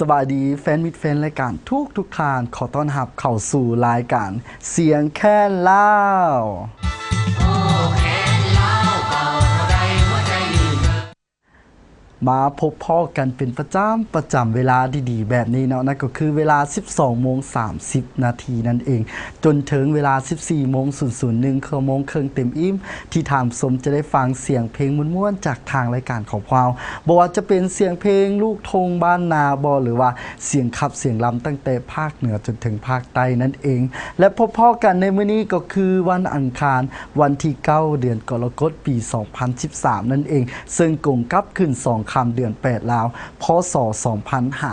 สวัสดีแฟนมิตรแฟนรายการทุกทานขอต้อนรับเข้าสู่รายการเสียงแค่เล่ามาพบพ่อกันเป็นประจำเวลาดีๆแบบนี้เนาะนั่นก็คือเวลา 12:30 นาทีนั่นเองจนถึงเวลา 14:00 ชั่วโมงครึ่งเต็มอิ่มที่ทางสมจะได้ฟังเสียงเพลงม่วนๆจากทางรายการของเราบ่ว่าจะเป็นเสียงเพลงลูกธงบ้านนาบอหรือว่าเสียงขับเสียงลำตั้งแต่ภาคเหนือจนถึงภาคใต้นั่นเองและพบพ่อกันในมื้อนี้ก็คือวันอังคารวันที่ 9 เดือนกรกฎาคมปี 2013 นั่นเองซึ่งกงกับขึ้น2 คำเดือน8ลาวพศ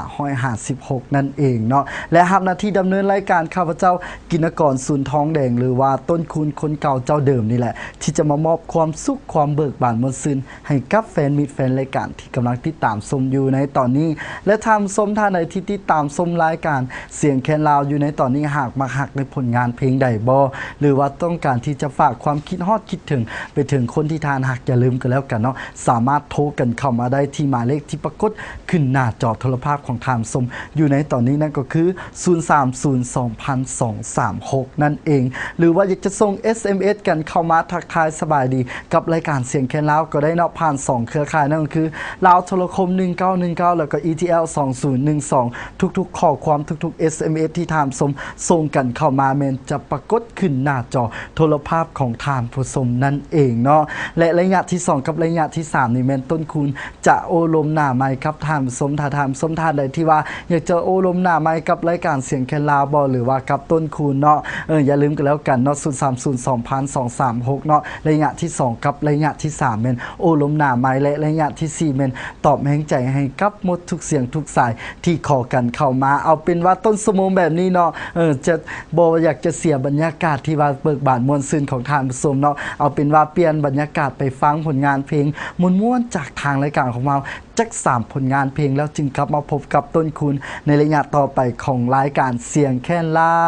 2556นั่นเองเนาะและรับหน้าที่ดำเนินรายการข้าพเจ้ากินกรสุนทองแดงหรือว่าต้นคุณคนเก่าเจ้าเดิมนี่แหละที่จะมามอบความสุขความเบิกบานมวลซื่นให้กับแฟนมิตรแฟนรายการที่กำลังติดตามชมอยู่ในตอนนี้และทำชมท่านใดที่ติดตามชมรายการเสียงแคนลาวอยู่ในตอนนี้หากมาหักในผลงานเพลงใดบ่หรือว่าต้องการที่จะฝากความคิดฮอดคิดถึงไปถึงคนที่ทานหักอย่าลืมกันแล้วกันเนาะสามารถโทรกันเข้ามาได้ที่หมายเลขที่ปรากฏขึ้นหน้าจอโทรภาพของทางสมอยู่ในตอนนี้นั่นก็คือ 0302036 นั่นเองหรือว่าอยากจะส่ง SMS กันเข้ามาทักทายสบายดีกับรายการเสียงแคนลาวก็ได้เนาะผ่าน2เครือข่ายนั่นก็คือลาวโทรคม1919แล้วก็ ETL 2012ทุกๆข้อความทุกๆ SMS ที่ทางสมส่งกันเข้ามาแม่นจะปรากฏขึ้นหน้าจอโทรภาพของทางผู้ชมนั่นเองเนาะและระยะที่2กับระยะที่3นี่แม่นต้นคุณจะโอลมหน้าไม้ครับทางสมทามสมทานใดที่ว่าอยากจะโอลมหน้าไม้กับรายการเสียงแคนลาวบอหรือว่ากับต้นคูณเนาะอย่าลืมกันแล้วกันเนาะ0302036เนาะระยะที่2กับระยะที่3แม่นโอลมหน้าไม้และระยะที่4แม่นตอบแห่งใจให้กับหมดทุกเสียงทุกสายที่ขอกันเข้ามาเอาเป็นว่าต้นสมงแบบนี้เนาะจะบ่อยากจะเสียบรรยากาศที่ว่าเบิกบานมวลซื่นของทางผู้ชมเนาะเอาเป็นว่าเปลี่ยนบรรยากาศไปฟังผลงานเพลงม่วนๆจากทางรายการของเราจัก3ผลงานเพลงแล้วจึงกลับมาพบกับต้นคุณในระยะต่อไปของรายการเสียงแค่นเล่า